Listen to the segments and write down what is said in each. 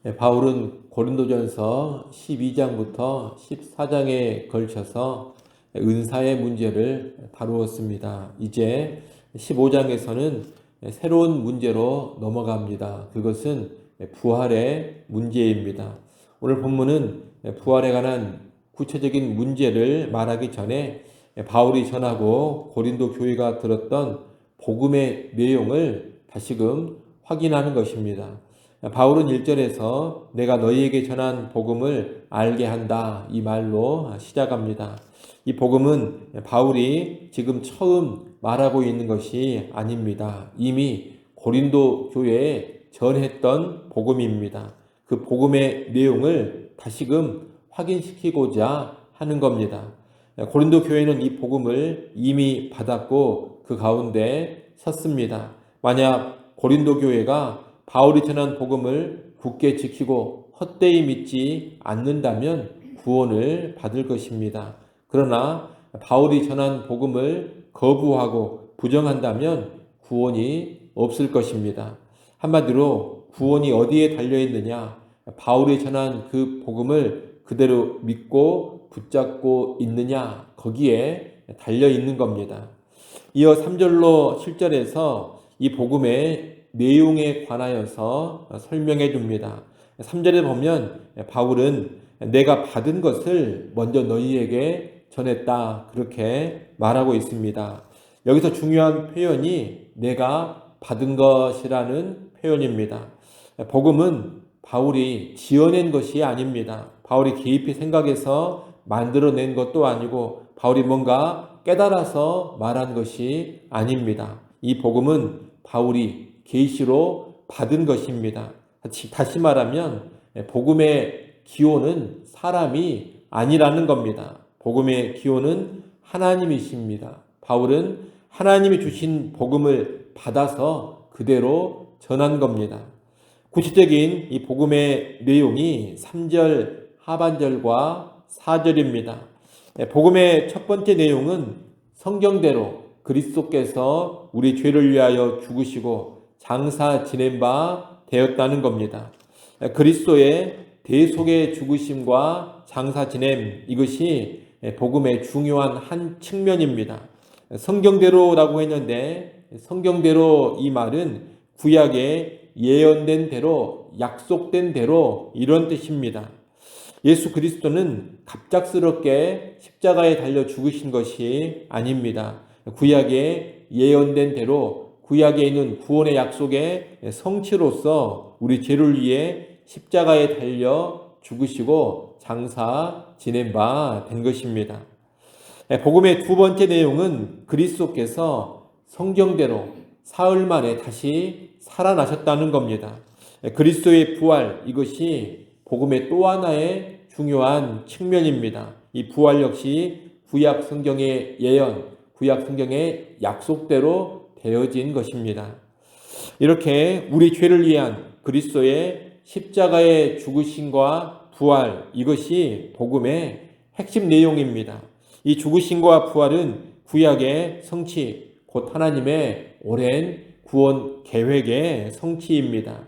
바울은 고린도전서 12장부터 14장에 걸쳐서 은사의 문제를 다루었습니다. 이제 15장에서는 새로운 문제로 넘어갑니다. 그것은 부활의 문제입니다. 오늘 본문은 부활에 관한 구체적인 문제를 말하기 전에 바울이 전하고 고린도 교회가 들었던 복음의 내용을 다시금 확인하는 것입니다. 바울은 1절에서 내가 너희에게 전한 복음을 알게 한다 이 말로 시작합니다. 이 복음은 바울이 지금 처음 말하고 있는 것이 아닙니다. 이미 고린도 교회에 전했던 복음입니다. 그 복음의 내용을 다시금 확인시키고자 하는 겁니다. 고린도 교회는 이 복음을 이미 받았고 그 가운데 섰습니다. 만약 고린도 교회가 바울이 전한 복음을 굳게 지키고 헛되이 믿지 않는다면 구원을 받을 것입니다. 그러나 바울이 전한 복음을 거부하고 부정한다면 구원이 없을 것입니다. 한마디로 구원이 어디에 달려있느냐? 바울이 전한 그 복음을 그대로 믿고 붙잡고 있느냐? 거기에 달려있는 겁니다. 이어 3절로 7절에서 이 복음의 내용에 관하여서 설명해 줍니다. 3절에 보면 바울은 내가 받은 것을 먼저 너희에게 전했다 그렇게 말하고 있습니다. 여기서 중요한 표현이 내가 받은 것이라는 표현입니다. 복음은 바울이 지어낸 것이 아닙니다. 바울이 깊이 생각해서 만들어낸 것도 아니고 바울이 뭔가 깨달아서 말한 것이 아닙니다. 이 복음은 바울이 계시로 받은 것입니다. 다시 말하면 복음의 기원은 사람이 아니라는 겁니다. 복음의 기원은 하나님이십니다. 바울은 하나님이 주신 복음을 받아서 그대로 전한 겁니다. 구체적인 이 복음의 내용이 3절 하반절과 4절입니다. 복음의 첫 번째 내용은 성경대로 그리스도께서 우리 죄를 위하여 죽으시고 장사 지낸 바 되었다는 겁니다. 그리스도의 대속의 죽으심과 장사 지냄 이것이 복음의 중요한 한 측면입니다. 성경대로라고 했는데 성경대로 이 말은 구약에 예언된 대로 약속된 대로 이런 뜻입니다. 예수 그리스도는 갑작스럽게 십자가에 달려 죽으신 것이 아닙니다. 구약에 예언된 대로 구약에 있는 구원의 약속의 성취로서 우리 죄를 위해 십자가에 달려 죽으시고 장사 지낸 바 된 것입니다. 복음의 두 번째 내용은 그리스도께서 성경대로 사흘 만에 다시 살아나셨다는 겁니다. 그리스도의 부활 이것이 복음의 또 하나의 중요한 측면입니다. 이 부활 역시 구약 성경의 예언, 구약 성경의 약속대로 되어진 것입니다. 이렇게 우리 죄를 위한 그리스도의 십자가의 죽으심과 부활 이것이 복음의 핵심 내용입니다. 이 죽으심과 부활은 구약의 성취, 곧 하나님의 오랜 구원 계획의 성취입니다.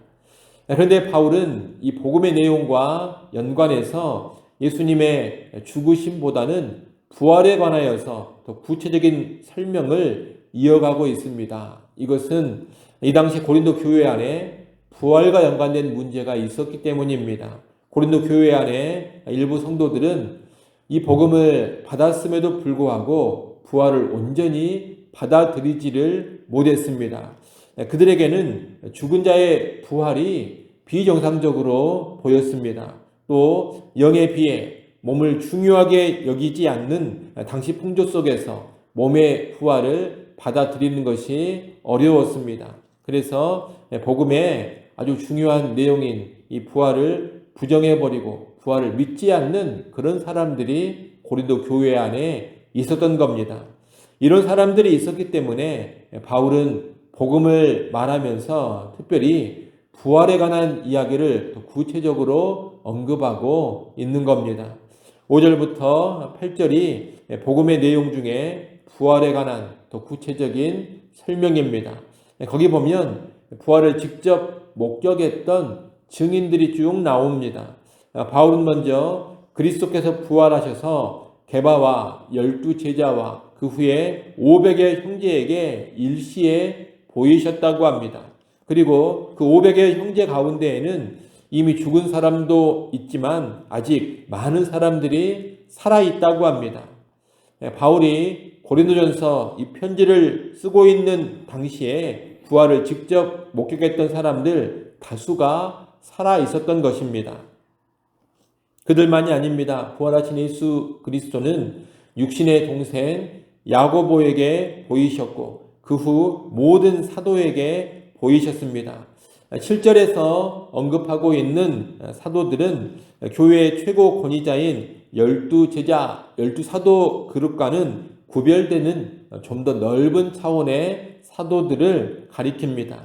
그런데 바울은 이 복음의 내용과 연관해서 예수님의 죽으심보다는 부활에 관하여서 더 구체적인 설명을 이어가고 있습니다. 이것은 이 당시 고린도 교회 안에 부활과 연관된 문제가 있었기 때문입니다. 고린도 교회 안에 일부 성도들은 이 복음을 받았음에도 불구하고 부활을 온전히 받아들이지를 못했습니다. 그들에게는 죽은 자의 부활이 비정상적으로 보였습니다. 또 영에 비해 몸을 중요하게 여기지 않는 당시 풍조 속에서 몸의 부활을 받아들이는 것이 어려웠습니다. 그래서 복음의 아주 중요한 내용인 이 부활을 부정해버리고 부활을 믿지 않는 그런 사람들이 고린도 교회 안에 있었던 겁니다. 이런 사람들이 있었기 때문에 바울은 복음을 말하면서 특별히 부활에 관한 이야기를 더 구체적으로 언급하고 있는 겁니다. 5절부터 8절이 복음의 내용 중에 부활에 관한 더 구체적인 설명입니다. 거기 보면 부활을 직접 목격했던 증인들이 쭉 나옵니다. 바울은 먼저 그리스도께서 부활하셔서 게바와 12제자와 그 후에 500의 형제에게 일시에 보이셨다고 합니다. 그리고 그 500의 형제 가운데에는 이미 죽은 사람도 있지만 아직 많은 사람들이 살아있다고 합니다. 바울이 고린도전서 이 편지를 쓰고 있는 당시에 부활을 직접 목격했던 사람들 다수가 살아 있었던 것입니다. 그들만이 아닙니다. 부활하신 예수 그리스도는 육신의 동생 야고보에게 보이셨고 그 후 모든 사도에게 보이셨습니다. 7절에서 언급하고 있는 사도들은 교회의 최고 권위자인 12제자, 12사도 그룹과는 구별되는 좀 더 넓은 차원의 사도들을 가리킵니다.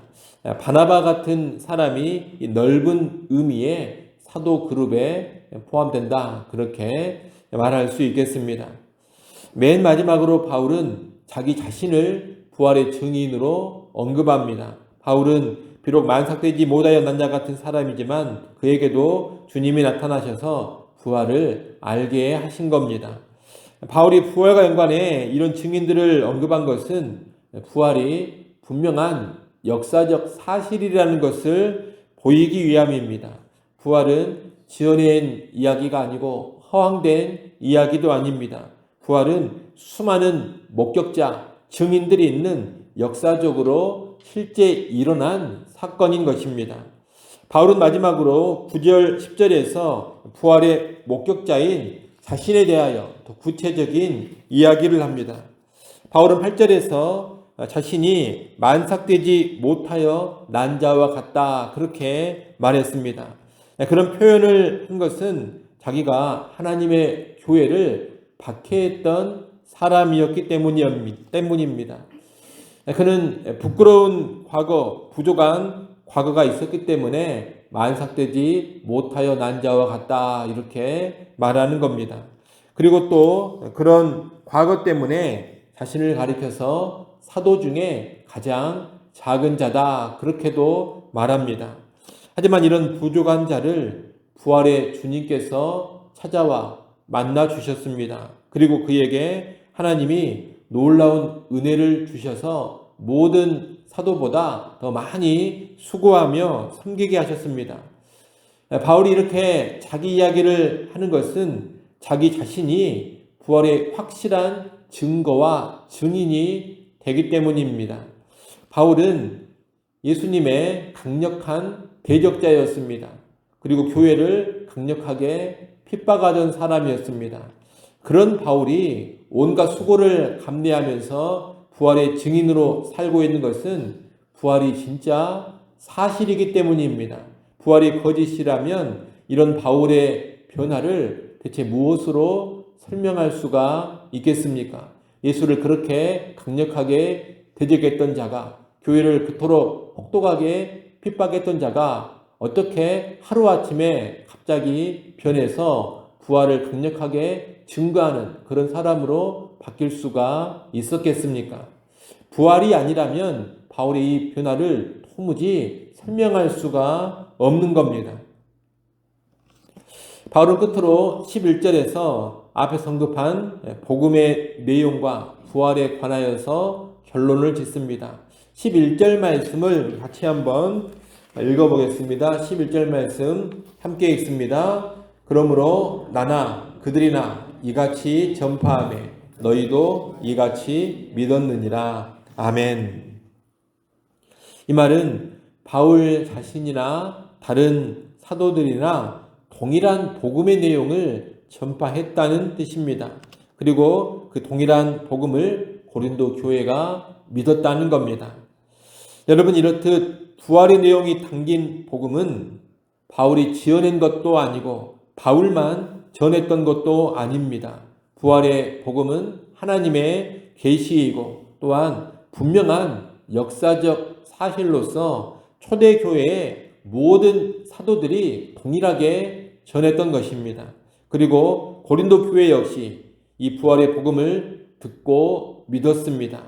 바나바 같은 사람이 이 넓은 의미의 사도 그룹에 포함된다. 그렇게 말할 수 있겠습니다. 맨 마지막으로 바울은 자기 자신을 부활의 증인으로 언급합니다. 바울은 비록 만삭되지 못하여 난 자 같은 사람이지만 그에게도 주님이 나타나셔서 부활을 알게 하신 겁니다. 바울이 부활과 연관해 이런 증인들을 언급한 것은 부활이 분명한 역사적 사실이라는 것을 보이기 위함입니다. 부활은 지어낸 이야기가 아니고 허황된 이야기도 아닙니다. 부활은 수많은 목격자, 증인들이 있는 역사적으로 실제 일어난 사건인 것입니다. 바울은 마지막으로 9절, 10절에서 부활의 목격자인 자신에 대하여 더 구체적인 이야기를 합니다. 바울은 8절에서 자신이 만삭되지 못하여 난 자와 같다 그렇게 말했습니다. 그런 표현을 한 것은 자기가 하나님의 교회를 박해했던 사람이었기 때문입니다. 그는 부끄러운 과거, 부족한 과거가 있었기 때문에 만삭되지 못하여 난 자와 같다 이렇게 말하는 겁니다. 그리고 또 그런 과거 때문에 자신을 가리켜서 사도 중에 가장 작은 자다 그렇게도 말합니다. 하지만 이런 부족한 자를 부활의 주님께서 찾아와 만나 주셨습니다. 그리고 그에게 하나님이 놀라운 은혜를 주셔서 모든 사도보다 더 많이 수고하며 섬기게 하셨습니다. 바울이 이렇게 자기 이야기를 하는 것은 자기 자신이 부활의 확실한 증거와 증인이 되기 때문입니다. 바울은 예수님의 강력한 대적자였습니다. 그리고 교회를 강력하게 핍박하던 사람이었습니다. 그런 바울이 온갖 수고를 감내하면서 부활의 증인으로 살고 있는 것은 부활이 진짜 사실이기 때문입니다. 부활이 거짓이라면 이런 바울의 변화를 대체 무엇으로 설명할 수가 있겠습니까? 예수를 그렇게 강력하게 대적했던 자가, 교회를 그토록 혹독하게 핍박했던 자가 어떻게 하루아침에 갑자기 변해서 부활을 강력하게 증거하는 그런 사람으로 바뀔 수가 있었겠습니까? 부활이 아니라면 바울의 이 변화를 도무지 설명할 수가 없는 겁니다. 바울은 끝으로 11절에서 앞에 언급한 복음의 내용과 부활에 관하여서 결론을 짓습니다. 11절 말씀을 같이 한번 읽어보겠습니다. 11절 말씀 함께 읽습니다. 그러므로 나나 그들이나 이같이 전파하매 너희도 이같이 믿었느니라. 아멘. 이 말은 바울 자신이나 다른 사도들이나 동일한 복음의 내용을 전파했다는 뜻입니다. 그리고 그 동일한 복음을 고린도 교회가 믿었다는 겁니다. 여러분, 이렇듯 부활의 내용이 담긴 복음은 바울이 지어낸 것도 아니고 바울만 전했던 것도 아닙니다. 부활의 복음은 하나님의 계시이고 또한 분명한 역사적 사실로서 초대교회의 모든 사도들이 동일하게 전했던 것입니다. 그리고 고린도 교회 역시 이 부활의 복음을 듣고 믿었습니다.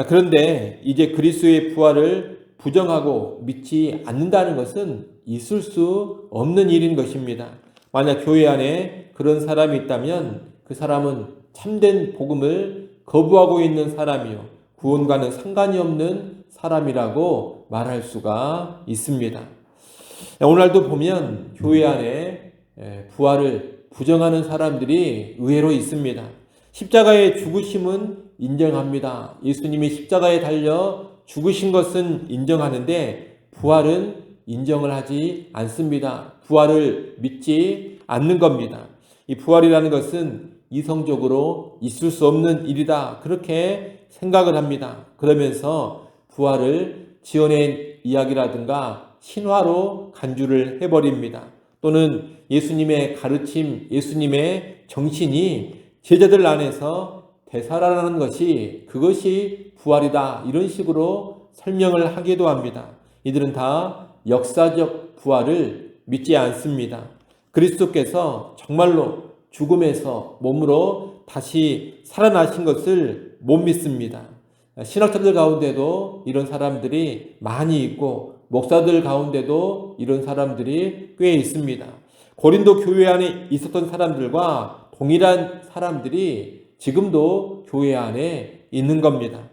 그런데 이제 그리스도의 부활을 부정하고 믿지 않는다는 것은 있을 수 없는 일인 것입니다. 만약 교회 안에 그런 사람이 있다면 그 사람은 참된 복음을 거부하고 있는 사람이요, 구원과는 상관이 없는 사람이라고 말할 수가 있습니다. 오늘도 보면 교회 안에 부활을 부정하는 사람들이 의외로 있습니다. 십자가의 죽으심은 인정합니다. 예수님이 십자가에 달려 죽으신 것은 인정하는데 부활은 인정을 하지 않습니다. 부활을 믿지 않는 겁니다. 이 부활이라는 것은 이성적으로 있을 수 없는 일이다, 그렇게 생각을 합니다. 그러면서 부활을 지어낸 이야기라든가 신화로 간주를 해버립니다. 또는 예수님의 가르침, 예수님의 정신이 제자들 안에서 되살아나는 것이, 그것이 부활이다, 이런 식으로 설명을 하기도 합니다. 이들은 다 역사적 부활을 믿지 않습니다. 그리스도께서 정말로 죽음에서 몸으로 다시 살아나신 것을 못 믿습니다. 신학자들 가운데도 이런 사람들이 많이 있고 목사들 가운데도 이런 사람들이 꽤 있습니다. 고린도 교회 안에 있었던 사람들과 동일한 사람들이 지금도 교회 안에 있는 겁니다.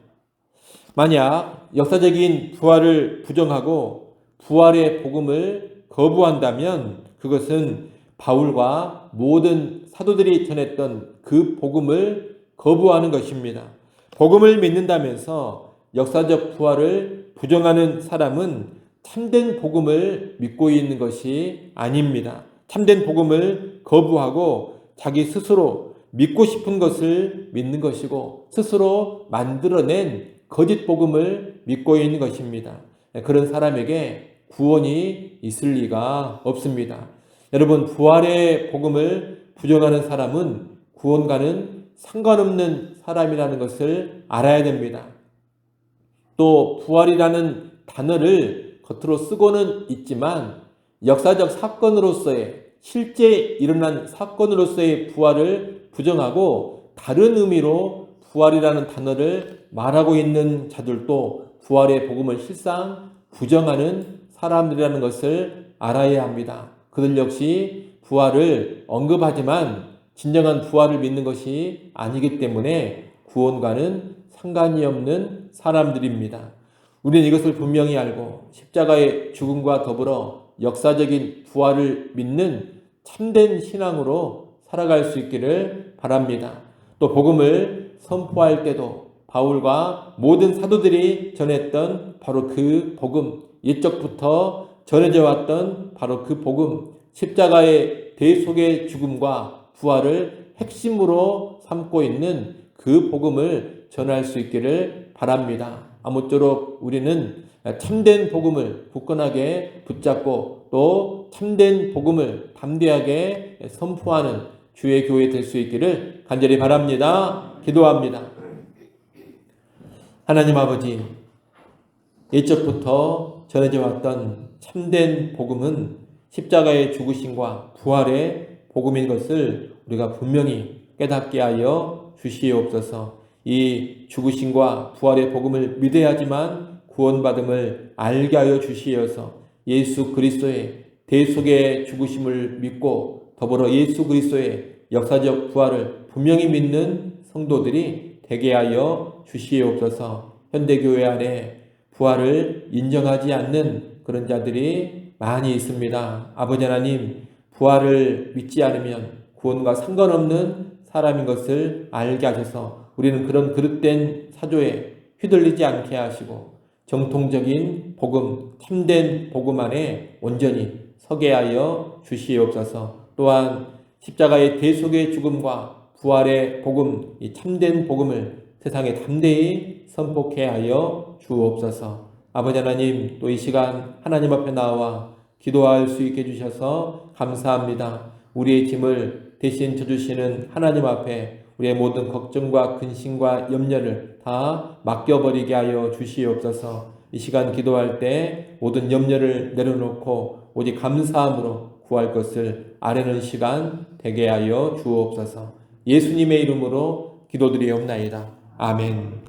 만약 역사적인 부활을 부정하고 부활의 복음을 거부한다면 그것은 바울과 모든 사도들이 전했던 그 복음을 거부하는 것입니다. 복음을 믿는다면서 역사적 부활을 부정하는 사람은 참된 복음을 믿고 있는 것이 아닙니다. 참된 복음을 거부하고 자기 스스로 믿고 싶은 것을 믿는 것이고 스스로 만들어낸 거짓 복음을 믿고 있는 것입니다. 그런 사람에게 구원이 있을 리가 없습니다. 여러분, 부활의 복음을 부정하는 사람은 구원과는 상관없는 사람이라는 것을 알아야 됩니다. 또 부활이라는 단어를 겉으로 쓰고는 있지만 역사적 사건으로서의, 실제 일어난 사건으로서의 부활을 부정하고 다른 의미로 부활이라는 단어를 말하고 있는 자들도 부활의 복음을 실상 부정하는 사람들이라는 것을 알아야 합니다. 그들 역시 부활을 언급하지만 진정한 부활을 믿는 것이 아니기 때문에 구원과는 상관이 없는 사람들입니다. 우리는 이것을 분명히 알고 십자가의 죽음과 더불어 역사적인 부활을 믿는 참된 신앙으로 살아갈 수 있기를 바랍니다. 또 복음을 선포할 때도 바울과 모든 사도들이 전했던 바로 그 복음, 옛적부터 전해져 왔던 바로 그 복음, 십자가의 대속의 죽음과 부활을 핵심으로 삼고 있는 그 복음을 전할 수 있기를 바랍니다. 아무쪼록 우리는 참된 복음을 굳건하게 붙잡고 또 참된 복음을 담대하게 선포하는 주의 교회 될 수 있기를 간절히 바랍니다. 기도합니다. 하나님 아버지, 옛적부터 전해져 왔던 참된 복음은 십자가의 죽으심과 부활의 복음인 것을 우리가 분명히 깨닫게 하여 주시옵소서. 이 죽으심과 부활의 복음을 믿어야지만 구원받음을 알게 하여 주시어서 예수 그리스도의 대속의 죽으심을 믿고 더불어 예수 그리스도의 역사적 부활을 분명히 믿는 성도들이 되게 하여 주시옵소서. 현대교회 안에 부활을 인정하지 않는 그런 자들이 많이 있습니다. 아버지 하나님, 부활을 믿지 않으면 구원과 상관없는 사람인 것을 알게 하셔서 우리는 그런 그릇된 사조에 휘둘리지 않게 하시고 정통적인 복음, 참된 복음 안에 온전히 서게 하여 주시옵소서. 또한 십자가의 대속의 죽음과 부활의 복음, 이 참된 복음을 세상에 담대히 선포케 하여 주옵소서. 아버지 하나님, 또 이 시간 하나님 앞에 나와 기도할 수 있게 해주셔서 감사합니다. 우리의 짐을 대신 져주시는 하나님 앞에 우리의 모든 걱정과 근심과 염려를 다 맡겨버리게 하여 주시옵소서. 이 시간 기도할 때 모든 염려를 내려놓고 오직 감사함으로 구할 것을 아뢰는 시간 되게 하여 주옵소서. 예수님의 이름으로 기도드리옵나이다. 아멘.